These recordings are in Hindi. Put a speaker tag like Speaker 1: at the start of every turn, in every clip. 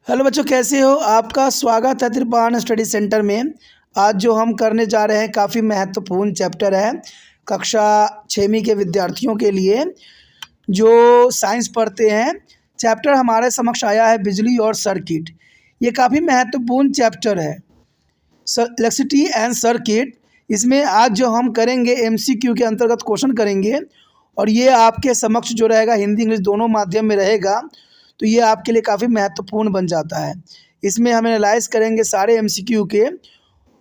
Speaker 1: हेलो बच्चों, कैसे हो? आपका स्वागत है त्रिपान स्टडी सेंटर में। आज जो हम करने जा रहे हैं काफ़ी महत्वपूर्ण चैप्टर है कक्षा 6वीं के विद्यार्थियों के लिए जो साइंस पढ़ते हैं। चैप्टर हमारे समक्ष आया है बिजली और सर्किट। ये काफ़ी महत्वपूर्ण चैप्टर है, इलेक्ट्रिसिटी एंड सर्किट। इसमें आज जो हम करेंगे एमसीक्यू के अंतर्गत क्वेश्चन करेंगे और ये आपके समक्ष जो रहेगा हिंदी इंग्लिश दोनों माध्यम में रहेगा, तो ये आपके लिए काफ़ी महत्वपूर्ण बन जाता है। इसमें हम एनालाइज करेंगे सारे एमसीक्यू के,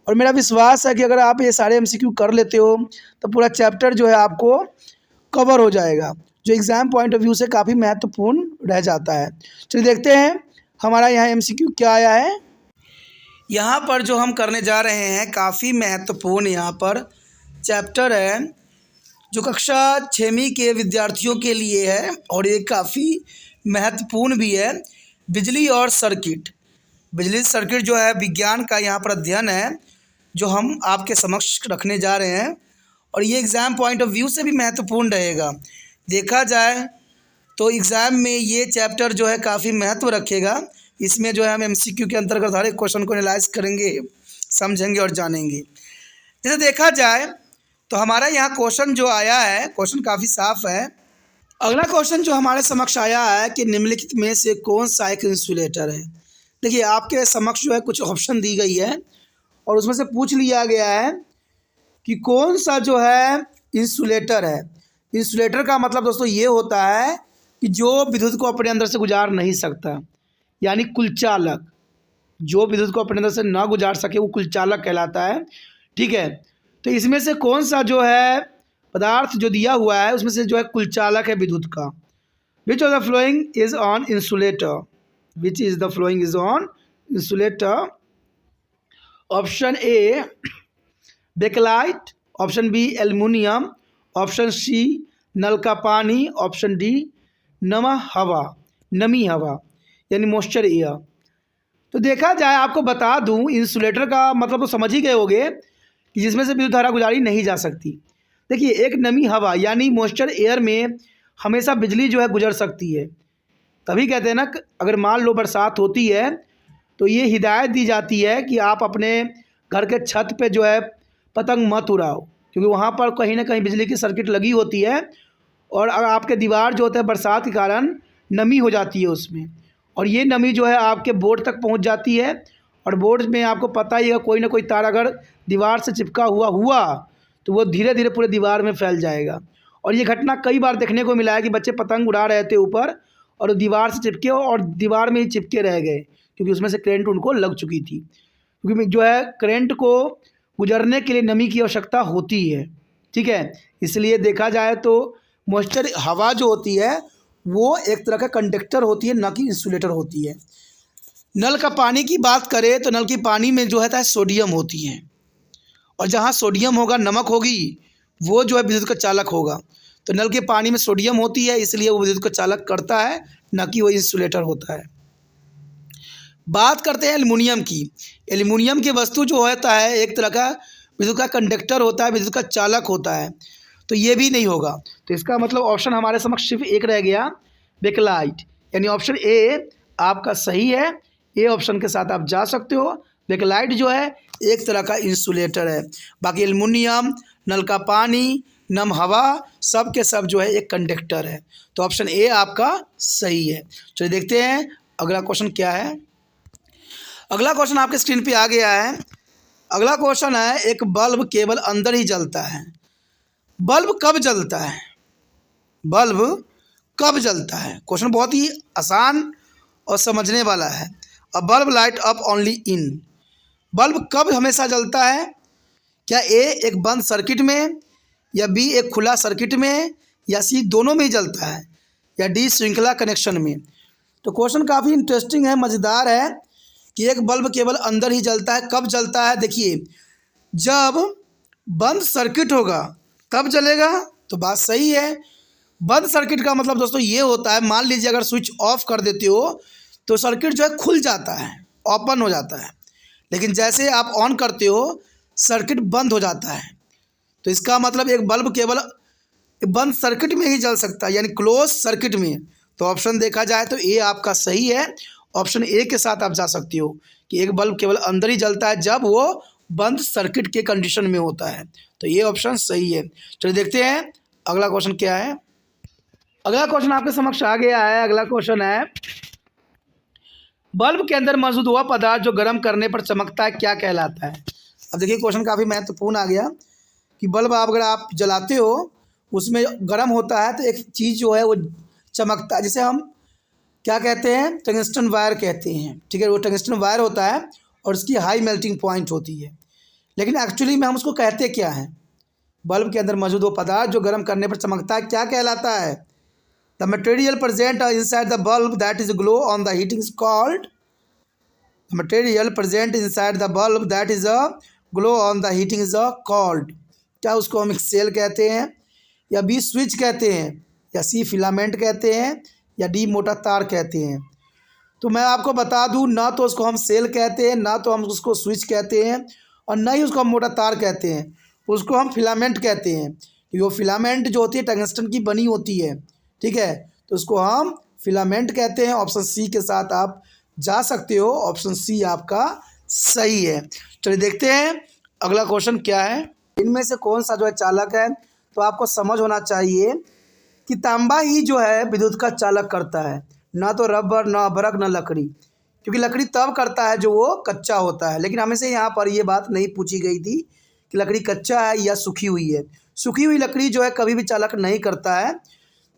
Speaker 1: और मेरा विश्वास है कि अगर आप ये सारे एमसीक्यू कर लेते हो तो पूरा चैप्टर जो है आपको कवर हो जाएगा, जो एग्ज़ाम पॉइंट ऑफ व्यू से काफ़ी महत्वपूर्ण रह जाता है। चलिए देखते हैं हमारा यहाँ एमसीक्यू क्या आया है। यहाँ पर जो हम करने जा रहे हैं काफ़ी महत्वपूर्ण यहाँ पर चैप्टर है जो कक्षा 6वीं के विद्यार्थियों के लिए है, और ये काफ़ी महत्वपूर्ण भी है। बिजली और सर्किट। बिजली सर्किट जो है विज्ञान का यहाँ पर अध्ययन है जो हम आपके समक्ष रखने जा रहे हैं, और ये एग्ज़ाम पॉइंट ऑफ व्यू से भी महत्वपूर्ण रहेगा। देखा जाए तो एग्ज़ाम में ये चैप्टर जो है काफ़ी महत्व रखेगा। इसमें जो है हम एमसीक्यू के अंतर्गत हर एक क्वेश्चन को एनालाइज करेंगे, समझेंगे और जानेंगे। जैसे देखा जाए तो हमारा यहाँ क्वेश्चन जो आया है, क्वेश्चन काफ़ी साफ है। अगला क्वेश्चन जो हमारे समक्ष आया है कि निम्नलिखित में से कौन सा एक इंसुलेटर है। देखिए आपके समक्ष जो है कुछ ऑप्शन दी गई है और उसमें से पूछ लिया गया है कि कौन सा जो है इंसुलेटर है। इंसुलेटर का मतलब दोस्तों ये होता है कि जो विद्युत को अपने अंदर से गुजार नहीं सकता, यानी कुलचालक। जो विद्युत को अपने अंदर से ना गुजार सके वो कुलचालक कहलाता है। ठीक है, तो इसमें से कौन सा जो है पदार्थ जो दिया हुआ है उसमें से जो है कुलचालक है विद्युत का। Which of the following is on insulator. Which is the following is on insulator. Option A bakelite, option B aluminium, option C नल का पानी, ऑप्शन डी नमी हवा यानी मॉइस्चर एयर। तो देखा जाए आपको बता दूं, इंसुलेटर का मतलब तो समझ ही गए होंगे कि जिसमें से विद्युत धारा गुजारी नहीं जा सकती। देखिए एक नमी हवा यानी मॉइस्चर एयर में हमेशा बिजली जो है गुजर सकती है। तभी कहते हैं ना, अगर मान लो बरसात होती है तो ये हिदायत दी जाती है कि आप अपने घर के छत पे जो है पतंग मत उड़ाओ, क्योंकि वहाँ पर कहीं ना कहीं बिजली की सर्किट लगी होती है और अगर आपके दीवार जो होता है बरसात के कारण नमी हो जाती है उसमें, और ये नमी जो है आपके बोर्ड तक पहुँच जाती है। और बोर्ड में आपको पता ही है कोई ना कोई तार अगर दीवार से चिपका हुआ तो वो धीरे धीरे पूरे दीवार में फैल जाएगा। और ये घटना कई बार देखने को मिला है कि बच्चे पतंग उड़ा रहे थे ऊपर और दीवार से चिपके और दीवार में ही चिपके रह गए, क्योंकि उसमें से करंट उनको लग चुकी थी। क्योंकि जो है करंट को गुजरने के लिए नमी की आवश्यकता होती है। ठीक है, इसलिए देखा जाए तो मॉइस्चर हवा जो होती है वो एक तरह का कंडक्टर होती है, ना कि इंसुलेटर होती है। नल का पानी की बात करें तो नल की पानी में जो है सोडियम होती है, और जहाँ सोडियम होगा नमक होगी वो जो है विद्युत का चालक होगा। तो नल के पानी में सोडियम होती है इसलिए वो विद्युत का चालक करता है, ना कि वो इंसुलेटर होता है। बात करते हैं एल्युमिनियम की। एल्युमिनियम की वस्तु जो होता है एक तरह का विद्युत का कंडक्टर होता है, विद्युत का चालक होता है, तो ये भी नहीं होगा। तो इसका मतलब ऑप्शन हमारे समक्ष सिर्फ एक रह गया, बेकलाइट, यानी ऑप्शन ए आपका सही है। ए ऑप्शन के साथ आप जा सकते हो। बेकलाइट जो है एक तरह का इंसुलेटर है, बाकी एल्युमिनियम, नल का पानी, नम हवा सब के सब जो है एक कंडक्टर है। तो ऑप्शन ए आपका सही है। चलिए देखते हैं अगला क्वेश्चन क्या है। अगला क्वेश्चन आपके स्क्रीन पे आ गया है। अगला क्वेश्चन है एक बल्ब केवल अंदर ही जलता है। बल्ब कब जलता है? बल्ब कब जलता है? क्वेश्चन बहुत ही आसान और समझने वाला है। अ bulb light up only in. Bulb कब हमेशा जलता है? क्या ए एक बंद सर्किट में, या बी एक खुला सर्किट में, या सी दोनों में ही जलता है, या डी श्रृंखला कनेक्शन में? तो क्वेश्चन काफ़ी इंटरेस्टिंग है, मज़ेदार है कि एक बल्ब केवल अंदर ही जलता है। कब जलता है? देखिए जब बंद सर्किट होगा तब जलेगा, तो बात सही है। बंद सर्किट का मतलब दोस्तों ये होता है, मान लीजिए अगर स्विच ऑफ कर देते हो तो सर्किट जो है खुल जाता है, ओपन हो जाता है, लेकिन जैसे आप ऑन करते हो सर्किट बंद हो जाता है। तो इसका मतलब एक बल्ब केवल बंद सर्किट में ही जल सकता है, यानी क्लोज सर्किट में। तो ऑप्शन देखा जाए तो ए आपका सही है, ऑप्शन ए के साथ आप जा सकते हो कि एक बल्ब केवल अंदर ही जलता है जब वो बंद सर्किट के कंडीशन में होता है। तो ये ऑप्शन सही है। चलिए देखते हैं अगला क्वेश्चन क्या है। अगला क्वेश्चन आपके समक्ष आ गया है। अगला क्वेश्चन है, बल्ब के अंदर मौजूद वह पदार्थ जो गर्म करने पर चमकता है क्या कहलाता है। अब देखिए क्वेश्चन काफ़ी महत्वपूर्ण आ गया कि बल्ब अगर आप जलाते हो उसमें गर्म होता है तो एक चीज़ जो है वो चमकता है, जिसे हम क्या कहते हैं, टंगस्टन वायर कहते हैं। ठीक है, वो टंगस्टन वायर होता है और उसकी हाई मेल्टिंग पॉइंट होती है। लेकिन एक्चुअली में हम उसको कहते क्या हैं, बल्ब के अंदर मौजूद वो पदार्थ जो गर्म करने पर चमकता है क्या कहलाता है। The material present inside the bulb that is glow on the heating is called, the material present inside the bulb that is a glow on the heating is called, क्या उसको हम सेल कहते हैं, या बी स्विच कहते हैं, या सी फिलामेंट कहते हैं, या डी मोटा तार कहते हैं। तो मैं आपको बता दूं, ना तो उसको हम सेल कहते हैं, ना तो हम उसको स्विच कहते हैं, और ना ही उसको हम मोटा तार कहते हैं। उसको हम फिलामेंट कहते हैं क्योंकि वो फिलामेंट जो होती है टंगस्टन की बनी होती है। ठीक है, तो उसको हम फिलामेंट कहते हैं। ऑप्शन सी के साथ आप जा सकते हो, ऑप्शन सी आपका सही है। चलिए देखते हैं अगला क्वेश्चन क्या है। इनमें से कौन सा जो है चालक है, तो आपको समझ होना चाहिए कि तांबा ही जो है विद्युत का चालक करता है, ना तो रबर, ना अभ्रक, ना लकड़ी। क्योंकि लकड़ी तब करता है जो वो कच्चा होता है। लेकिन हमें से यहाँ पर ये बात नहीं पूछी गई थी कि लकड़ी कच्चा है या सूखी हुई है। सूखी हुई लकड़ी जो है कभी भी चालक नहीं करता है।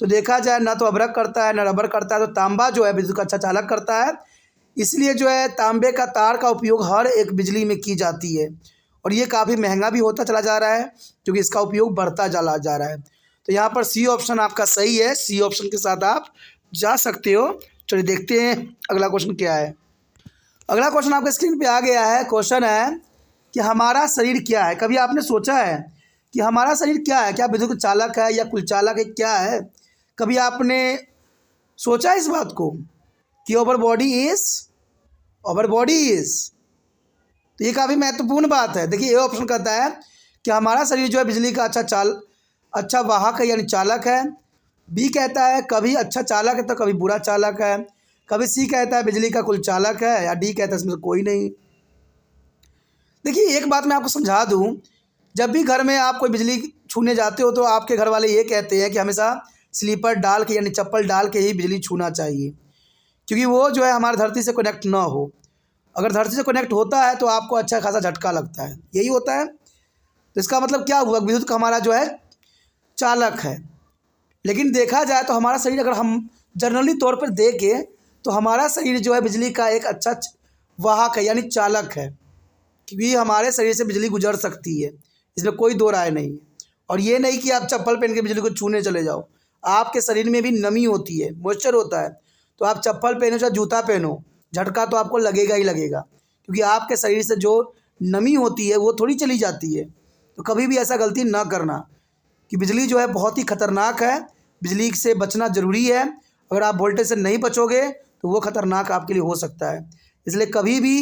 Speaker 1: तो देखा जाए ना तो अभ्रक करता है ना रबर करता है, तो तांबा जो है विद्युत का अच्छा चालक करता है। इसलिए जो है तांबे का तार का उपयोग हर एक बिजली में की जाती है, और ये काफ़ी महंगा भी होता चला जा रहा है क्योंकि इसका उपयोग बढ़ता चला जा रहा है। तो यहाँ पर सी ऑप्शन आपका सही है, सी ऑप्शन के साथ आप जा सकते हो। चलिए देखते हैं अगला क्वेश्चन क्या है। अगला क्वेश्चन आपके स्क्रीन पे आ गया है। क्वेश्चन है कि हमारा शरीर क्या है। कभी आपने सोचा है कि हमारा शरीर क्या है, क्या विद्युत चालक है या कुल चालक है, क्या है? कभी आपने सोचा इस बात को कि अवर बॉडी इज, तो ये काफ़ी महत्वपूर्ण बात है। देखिए, ये ऑप्शन कहता है कि हमारा शरीर जो है बिजली का अच्छा वाहक है यानी चालक है। बी कहता है कभी अच्छा चालक है तो कभी बुरा चालक है। कभी सी कहता है बिजली का कुल चालक है, या डी कहता है इसमें से कोई नहीं। देखिए, एक बात मैं आपको समझा दूं, जब भी घर में आप कोई बिजली छूने जाते हो तो आपके घर वाले ये कहते हैं कि हमेशा स्लीपर डाल के यानी चप्पल डाल के ही बिजली छूना चाहिए, क्योंकि वो जो है हमारी धरती से कनेक्ट ना हो। अगर धरती से कनेक्ट होता है तो आपको अच्छा खासा झटका लगता है, यही होता है। तो इसका मतलब क्या हुआ, विद्युत का हमारा जो है चालक है। लेकिन देखा जाए तो हमारा शरीर, अगर हम जनरली तौर पर देखें तो हमारा शरीर जो है बिजली का एक अच्छा वाहक है यानी चालक है, क्योंकि हमारे शरीर से बिजली गुजर सकती है, इसमें कोई दो राय नहीं है। और ये नहीं कि आप चप्पल पहन के बिजली को छूने चले जाओ। आपके शरीर में भी नमी होती है, मॉइस्चर होता है, तो आप चप्पल पहनो चाहे जूता पहनो, झटका तो आपको लगेगा ही लगेगा, क्योंकि आपके शरीर से जो नमी होती है वो थोड़ी चली जाती है। तो कभी भी ऐसा गलती ना करना कि बिजली जो है बहुत ही ख़तरनाक है, बिजली से बचना ज़रूरी है। अगर आप वोल्टेज से नहीं बचोगे तो वो ख़तरनाक आपके लिए हो सकता है। इसलिए कभी भी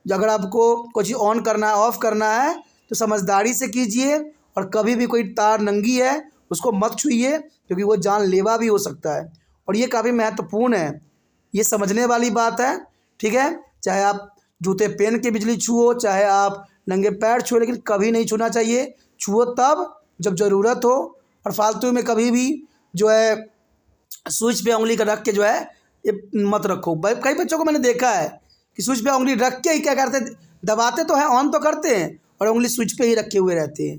Speaker 1: अगर आपको कोई चीज़ ऑन करना है, ऑफ़ करना है, तो समझदारी से कीजिए, और कभी भी कोई तार नंगी है उसको मत छूइए, क्योंकि वो जानलेवा भी हो सकता है। और ये काफ़ी महत्वपूर्ण है, ये समझने वाली बात है। ठीक है, चाहे आप जूते पहन के बिजली छुओ, चाहे आप नंगे पैर छुओ, लेकिन कभी नहीं छूना चाहिए। छुओ तब जब ज़रूरत हो, और फालतू में कभी भी जो है स्विच पे उंगली का रख के जो है ये मत रखो। कई बच्चों को मैंने देखा है कि स्विच पे उंगली रख के ही क्या करते हैं, दबाते तो हैं, ऑन तो करते हैं, और उंगली स्विच पे ही रखे हुए रहते हैं।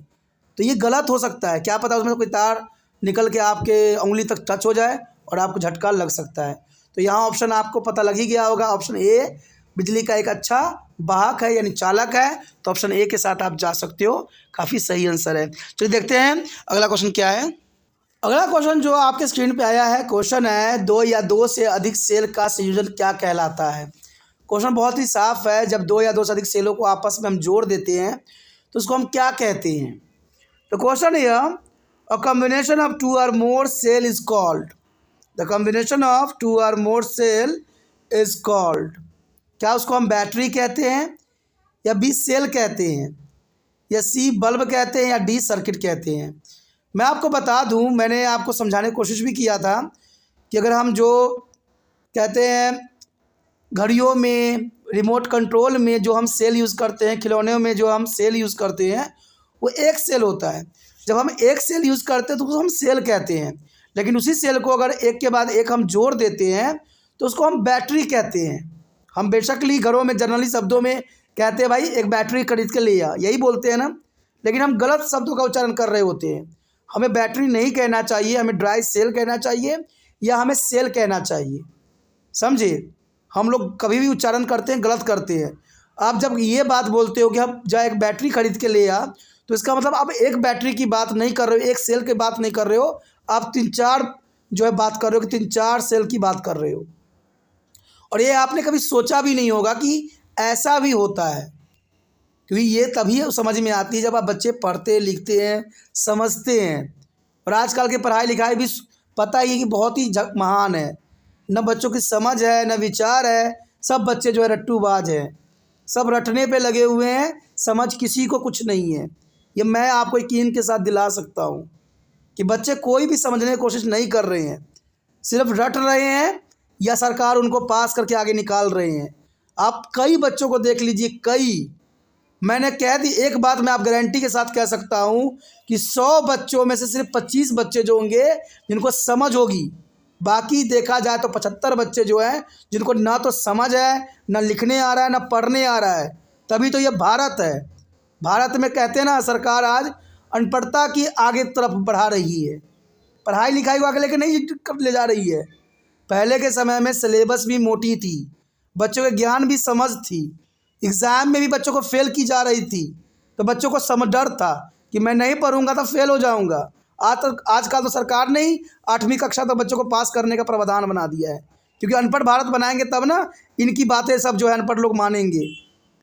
Speaker 1: तो ये गलत हो सकता है, क्या पता उसमें कोई तार निकल के आपके उंगली तक टच हो जाए और आपको झटका लग सकता है। तो यहाँ ऑप्शन आपको पता लग ही गया होगा, ऑप्शन ए बिजली का एक अच्छा वाहक है यानी चालक है। तो ऑप्शन ए के साथ आप जा सकते हो, काफ़ी सही आंसर है। चलिए देखते हैं अगला क्वेश्चन क्या है। अगला क्वेश्चन जो आपके स्क्रीन पे आया है, क्वेश्चन है दो या दो से अधिक सेल का संयोजन क्या कहलाता है। क्वेश्चन बहुत ही साफ है, जब दो या दो से अधिक सेलों को आपस में हम जोड़ देते हैं तो उसको हम क्या कहते हैं। तो क्वेश्चन है a combination of two or more cell is called, the combination of two or more cell is called, क्या उसको हम बैटरी कहते हैं, या बी सेल कहते हैं, या सी बल्ब कहते हैं, या डी सर्किट कहते हैं। मैं आपको बता दूं, मैंने आपको समझाने की कोशिश भी किया था कि अगर हम जो कहते हैं घड़ियों में, रिमोट कंट्रोल में जो हम सेल यूज़ करते हैं, खिलौनों में जो हम सेल यूज़ करते हैं, वो एक सेल होता है। जब हम एक सेल यूज़ करते हैं तो उसको हम सेल कहते हैं। लेकिन उसी सेल को अगर एक के बाद एक हम जोड़ देते हैं तो उसको हम बैटरी कहते हैं। हम बेशकली घरों में जनरली शब्दों में कहते हैं भाई एक बैटरी खरीद के ले आ, यही बोलते हैं ना, लेकिन हम गलत शब्दों का उच्चारण कर रहे होते हैं। हमें बैटरी नहीं कहना चाहिए, हमें ड्राई सेल कहना चाहिए या हमें सेल कहना चाहिए, समझे। हम लोग कभी भी उच्चारण करते हैं गलत करते हैं। आप जब ये बात बोलते हो कि हम जा एक बैटरी खरीद के ले आ, तो इसका मतलब आप एक बैटरी की बात नहीं कर रहे हो, एक सेल की बात नहीं कर रहे हो, आप 3-4 जो है बात कर रहे हो कि 3-4 सेल की बात कर रहे हो। और ये आपने कभी सोचा भी नहीं होगा कि ऐसा भी होता है, क्योंकि ये तभी समझ में आती है जब आप बच्चे पढ़ते लिखते हैं, समझते हैं। और आजकल की पढ़ाई लिखाई भी पता ही है कि बहुत ही महान है, न बच्चों की समझ है न विचार है, सब बच्चे जो है रट्टूबाज हैं, सब रटने पे लगे हुए हैं, समझ किसी को कुछ नहीं है। ये मैं आपको यकीन के साथ दिला सकता हूँ कि बच्चे कोई भी समझने की कोशिश नहीं कर रहे हैं, सिर्फ रट रहे हैं या सरकार उनको पास करके आगे निकाल रहे हैं। आप कई बच्चों को देख लीजिए, कई, मैंने कह दी एक बात मैं आप गारंटी के साथ कह सकता हूँ कि 100 बच्चों में से सिर्फ 25 बच्चे जो होंगे जिनको समझ होगी, बाकी देखा जाए तो 75 बच्चे जो हैं जिनको ना तो समझ है, ना लिखने आ रहा है, ना पढ़ने आ रहा है। तभी तो ये भारत है। भारत में कहते हैं ना, सरकार आज अनपढ़ता की आगे तरफ बढ़ा रही है, पढ़ाई लिखाई को आगे लेके नहीं ले जा रही है। पहले के समय में सिलेबस भी मोटी थी, बच्चों के ज्ञान भी समझ थी, एग्ज़ाम में भी बच्चों को फेल की जा रही थी, तो बच्चों को समझ डर था कि मैं नहीं पढ़ूंगा तो फेल हो जाऊंगा। आजकल तो सरकार ने ही 8वीं कक्षा तक बच्चों को पास करने का प्रावधान बना दिया है, क्योंकि अनपढ़ भारत बनाएंगे तब ना इनकी बातें सब जो है अनपढ़ लोग मानेंगे,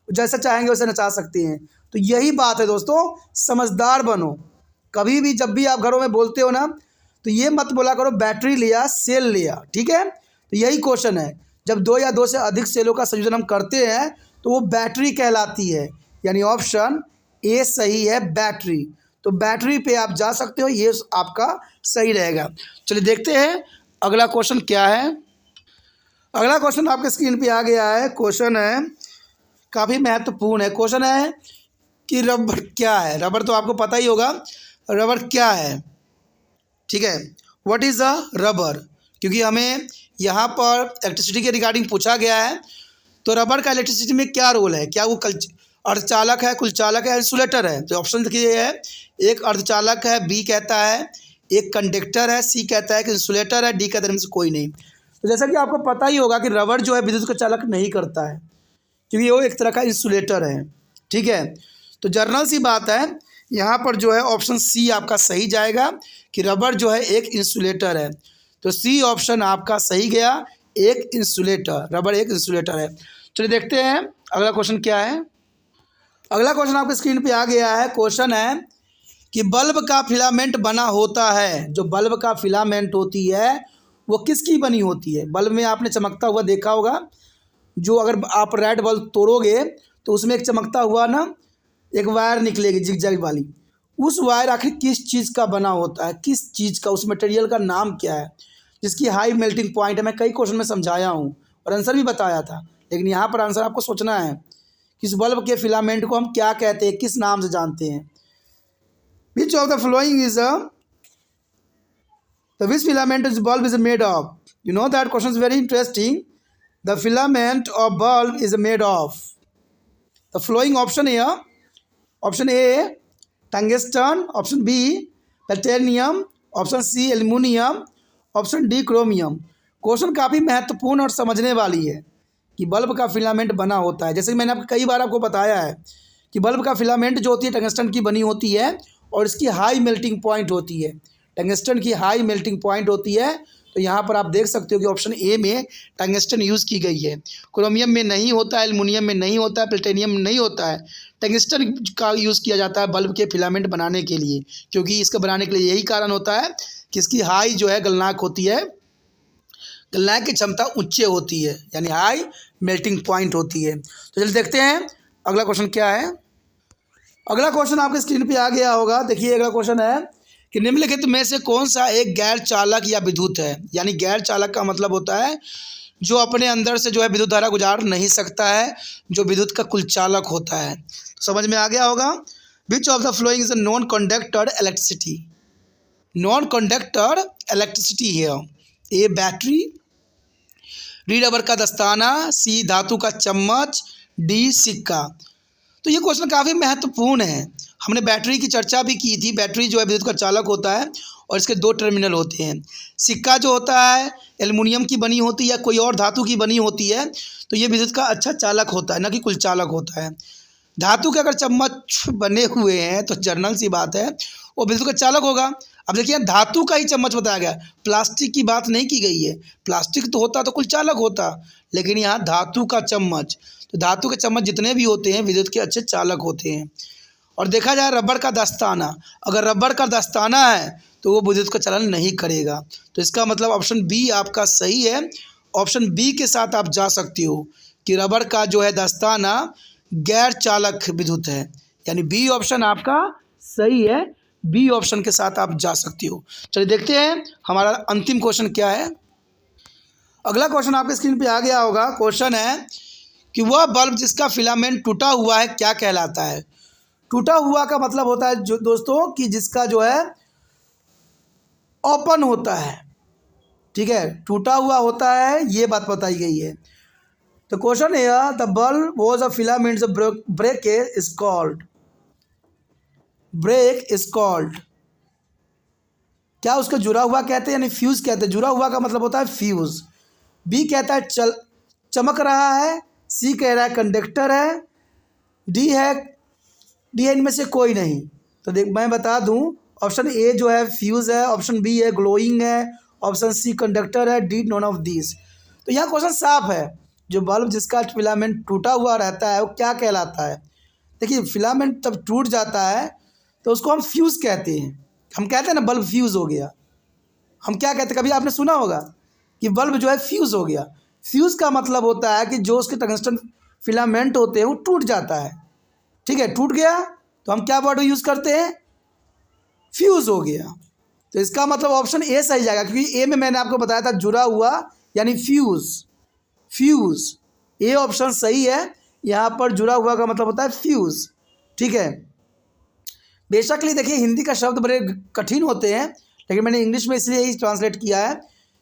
Speaker 1: जैसा चाहेंगे वैसे नचा सकते हैं। तो यही बात है दोस्तों, समझदार बनो। कभी भी जब भी आप घरों में बोलते हो ना, तो ये मत बोला करो बैटरी लिया सेल लिया, ठीक है। तो यही क्वेश्चन है, जब 2 या 2 से अधिक सेलों का संयोजन हम करते हैं तो वो बैटरी कहलाती है, यानी ऑप्शन ए सही है, बैटरी। तो बैटरी पे आप जा सकते हो, ये आपका सही रहेगा। चलिए देखते हैं अगला क्वेश्चन क्या है। अगला क्वेश्चन आपके स्क्रीन पे आ गया है। क्वेश्चन है काफ़ी महत्वपूर्ण है। क्वेश्चन है कि रबर क्या है। रबर तो आपको पता ही होगा, रबर क्या है, ठीक है। व्हाट इज़ द रबर, क्योंकि हमें यहाँ पर इलेक्ट्रिसिटी के रिगार्डिंग पूछा गया है। तो रबर का इलेक्ट्रिसिटी में क्या रोल है, क्या वो अर्धचालक है, कुलचालक है, इंसुलेटर है। तो ऑप्शन देखिए है, एक अर्धचालक है, बी कहता है, एक कंडक्टर है, सी कहता है कि इंसुलेटर है, डी कहता है इनमें से कोई नहीं। तो जैसा कि आपको पता ही होगा कि रबर जो है विद्युत का चालक नहीं करता है, क्योंकि वो एक तरह का इंसुलेटर है, ठीक है। तो जनरल सी बात है, यहाँ पर जो है ऑप्शन सी आपका सही जाएगा कि रबर जो है एक इंसुलेटर है। तो सी ऑप्शन आपका सही गया, एक इंसुलेटर, रबर एक इंसुलेटर है। चलिए देखते हैं अगला क्वेश्चन क्या है। अगला क्वेश्चन आपके स्क्रीन पे आ गया है। क्वेश्चन है कि बल्ब का फिलामेंट बना होता है, जो बल्ब का फिलामेंट होती है वो किसकी बनी होती है। बल्ब में आपने चमकता हुआ देखा होगा, जो अगर आप रेड बल्ब तोड़ोगे तो उसमें एक चमकता हुआ ना एक वायर निकलेगी जिगजैग वाली, उस वायर आखिर किस चीज़ का बना होता है, किस चीज़ का, उस मटेरियल का नाम क्या है, जिसकी हाई मेल्टिंग पॉइंट है। मैं कई क्वेश्चन में समझाया हूँ और आंसर भी बताया था, लेकिन यहाँ पर आंसर आपको सोचना है कि इस बल्ब के फिलामेंट को हम क्या कहते हैं, किस नाम से जानते हैं। Which of the following is which filament is bulb is made of. You know that question is very interesting. The filament of bulb is made of the following option है। Option A tungsten, option B platinum, option C aluminium, option D chromium. Question काफ़ी महत्वपूर्ण और समझने वाली है कि बल्ब का फिलामेंट बना होता है। जैसे कि मैंने कई बार आपको बताया है कि बल्ब का फिलामेंट जो होती है टंगस्टन की बनी होती है और इसकी हाई मेल्टिंग पॉइंट होती है, टंगस्टन की हाई मेल्टिंग पॉइंट होती है। तो यहाँ पर आप देख सकते हो कि ऑप्शन ए में टंगस्टन यूज़ की गई है। क्रोमियम में नहीं होता है, एल्युमिनियम में नहीं होता है, प्लैटिनम में नहीं होता है। टंगस्टन का यूज़ किया जाता है बल्ब के फिलामेंट बनाने के लिए, क्योंकि इसका बनाने के लिए यही कारण होता है कि इसकी हाई जो है गलनांक होती है, गलनांक की क्षमता उच्च होती है, यानी हाई मेल्टिंग पॉइंट होती है। तो चलिए देखते हैं अगला क्वेश्चन क्या है। अगला क्वेश्चन आपके स्क्रीन पे आ गया होगा। देखिए अगला क्वेश्चन है कि निम्नलिखित में से कौन सा एक गैर चालक या विद्युत है। यानी गैर चालक का मतलब होता है जो अपने अंदर से जो है विद्युत धारा गुजार नहीं सकता है, जो विद्युत का कुल चालक होता है। तो समझ में आ गया होगा। विच of the following is a non conductor electricity. Non conductor electricity है। ए बैटरी, डी रबर का दस्ताना, सी धातु का चम्मच, डी सिक्का। तो ये क्वेश्चन काफ़ी महत्वपूर्ण है। हमने बैटरी की चर्चा भी की थी। बैटरी जो है विद्युत का चालक होता है और इसके 2 टर्मिनल होते हैं। सिक्का जो होता है एल्युमिनियम की बनी होती है या कोई और धातु की बनी होती है, तो ये विद्युत का अच्छा चालक होता है, ना कि कुल चालक होता है। धातु के अगर चम्मच बने हुए हैं तो जनरल सी बात है वो विद्युत का चालक होगा। अब देखिए धातु का ही चम्मच बताया गया, प्लास्टिक की बात नहीं की गई है। प्लास्टिक तो होता तो कुल चालक होता, लेकिन यहाँ धातु का चम्मच, तो धातु के चम्मच जितने भी होते हैं विद्युत के अच्छे चालक होते हैं। और देखा जाए रबर का दस्ताना, अगर रबर का दस्ताना है तो वो विद्युत का चालन नहीं करेगा। तो इसका मतलब ऑप्शन बी आपका सही है। ऑप्शन बी के साथ आप जा सकते हो कि रबर का जो है दस्ताना गैर चालक विद्युत है, यानी बी ऑप्शन आपका सही है। बी ऑप्शन के साथ आप जा सकते हो। चलिए देखते हैं हमारा अंतिम क्वेश्चन क्या है। अगला क्वेश्चन आपके स्क्रीन पे आ गया होगा। क्वेश्चन है कि वह बल्ब जिसका फिलामेंट टूटा हुआ है क्या कहलाता है। टूटा हुआ का मतलब होता है जो दोस्तों कि जिसका जो है ओपन होता है, ठीक है, टूटा हुआ होता है, ये बात बताई गई है। तो क्वेश्चन है the bulb was a filament break is called. Break is called, क्या उसको जुड़ा हुआ कहते हैं, यानी फ्यूज़ कहते हैं। जुड़ा हुआ का मतलब होता है फ्यूज़। बी कहता है चमक रहा है, सी कह रहा है कंडक्टर है, डी है इनमें से कोई नहीं। तो देख मैं बता दूं, ऑप्शन ए जो है फ्यूज़ है, ऑप्शन बी है ग्लोइंग है, ऑप्शन सी कंडक्टर है, डी नॉन ऑफ दिस। तो यहाँ क्वेश्चन साफ है, जो बल्ब जिसका फिलामेंट टूटा हुआ रहता है वो क्या कहलाता है। देखिए फिलामेंट जब टूट जाता है तो उसको हम फ्यूज़ कहते हैं। हम कहते हैं ना बल्ब फ्यूज़ हो गया, हम क्या कहते हैं, कभी आपने सुना होगा कि बल्ब जो है फ्यूज़ हो गया। फ्यूज़ का मतलब होता है कि जो उसके टंगस्टन फिलामेंट होते हैं वो टूट जाता है, ठीक है, टूट गया तो हम क्या वर्ड यूज़ करते हैं, फ्यूज़ हो गया। तो इसका मतलब ऑप्शन ए सही जाएगा, क्योंकि ए में मैंने आपको बताया था जुड़ा हुआ यानी फ्यूज़। ए ऑप्शन सही है। यहाँ पर जुड़ा हुआ का मतलब होता है फ्यूज़, ठीक है। बेशकली देखिए हिंदी का शब्द बड़े कठिन होते हैं, लेकिन मैंने इंग्लिश में इसलिए ही ट्रांसलेट किया है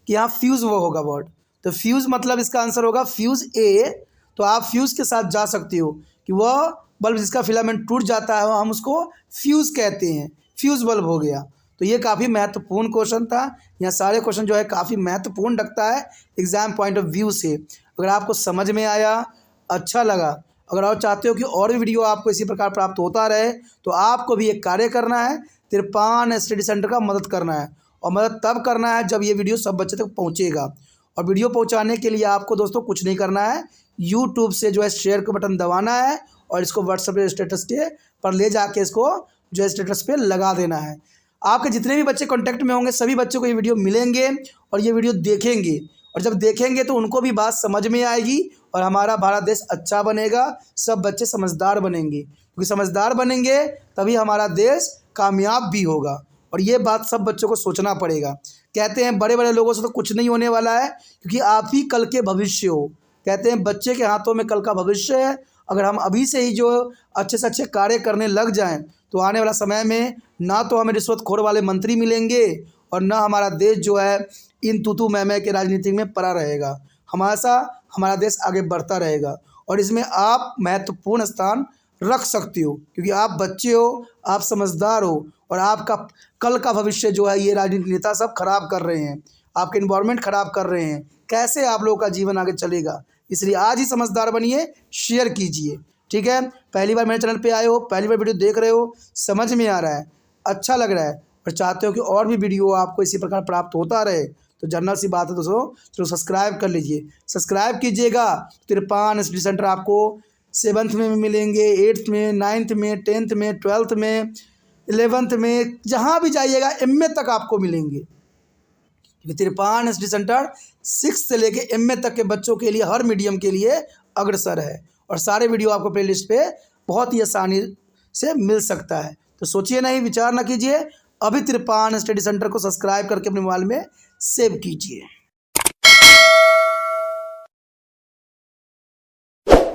Speaker 1: कि यहाँ फ्यूज़ वो होगा वर्ड। तो फ्यूज़ मतलब इसका आंसर होगा फ्यूज़ ए। तो आप फ्यूज़ के साथ जा सकते हो कि वह बल्ब जिसका फिलामेंट टूट जाता है हम उसको फ्यूज़ कहते हैं, फ्यूज़ बल्ब हो गया। तो ये काफ़ी महत्वपूर्ण क्वेश्चन था। यहाँ सारे क्वेश्चन जो है काफ़ी महत्वपूर्ण रखता है एग्ज़ाम पॉइंट ऑफ व्यू से। अगर आपको समझ में आया, अच्छा लगा, अगर आप चाहते हो कि और भी वीडियो आपको इसी प्रकार प्राप्त होता रहे, तो आपको भी एक कार्य करना है, तिरपान स्टडी सेंटर का मदद करना है। और मदद तब करना है जब ये वीडियो सब बच्चे तक पहुँचेगा। और वीडियो पहुँचाने के लिए आपको दोस्तों कुछ नहीं करना है, यूट्यूब से जो है शेयर का बटन दबाना है और इसको व्हाट्सएप स्टेटस के पर ले जाके इसको जो है स्टेटस पे लगा देना है। आपके जितने भी बच्चे कांटेक्ट में होंगे सभी बच्चों को ये वीडियो मिलेंगे और ये वीडियो देखेंगे, और जब देखेंगे तो उनको भी बात समझ में आएगी और हमारा भारत देश अच्छा बनेगा, सब बच्चे समझदार बनेंगे। क्योंकि समझदार बनेंगे तभी हमारा देश कामयाब भी होगा, और ये बात सब बच्चों को सोचना पड़ेगा। कहते हैं बड़े बड़े लोगों से तो कुछ नहीं होने वाला है, क्योंकि आप ही कल के भविष्य हो। कहते हैं बच्चे के हाथों में कल का भविष्य है। अगर हम अभी से ही जो अच्छे से अच्छे कार्य करने लग जाएं तो आने वाला समय में ना तो हमें रिश्वतखोर वाले मंत्री मिलेंगे और ना हमारा देश जो है इन तूतू मैमे के राजनीति में पड़ा रहेगा। हमारा देश आगे बढ़ता रहेगा, और इसमें आप महत्वपूर्ण स्थान रख सकते हो, क्योंकि आप बच्चे हो, आप समझदार हो, और आपका कल का भविष्य जो है ये राजनीतिक नेता सब खराब कर रहे हैं, आपके इन्वायरमेंट खराब कर रहे हैं। कैसे आप लोगों का जीवन आगे चलेगा? इसलिए आज ही समझदार बनिए, शेयर कीजिए, ठीक है। पहली बार मेरे चैनल पे आए हो, पहली बार वीडियो देख रहे हो, समझ में आ रहा है, अच्छा लग रहा है और चाहते हो कि और भी वीडियो आपको इसी प्रकार प्राप्त होता रहे, तो जनरल सी बात है दोस्तों, चलो सब्सक्राइब कर लीजिए, सब्सक्राइब कीजिएगा। तिरपान स्टडी सेंटर आपको 7th में भी मिलेंगे, 8th में, 9th में, 10th में, 12th में, 11th में, जहाँ भी जाइएगा MA तक आपको मिलेंगे। तिरपान स्टडी सेंटर 6th से लेके MA तक के बच्चों के लिए हर मीडियम के लिए अग्रसर है, और सारे वीडियो आपको प्लेलिस्ट पे बहुत ही आसानी से मिल सकता है। तो सोचिए नहीं, विचार ना कीजिए, अभी तिरपान स्टडी सेंटर को सब्सक्राइब करके अपने मोबाइल में सेव कीजिए।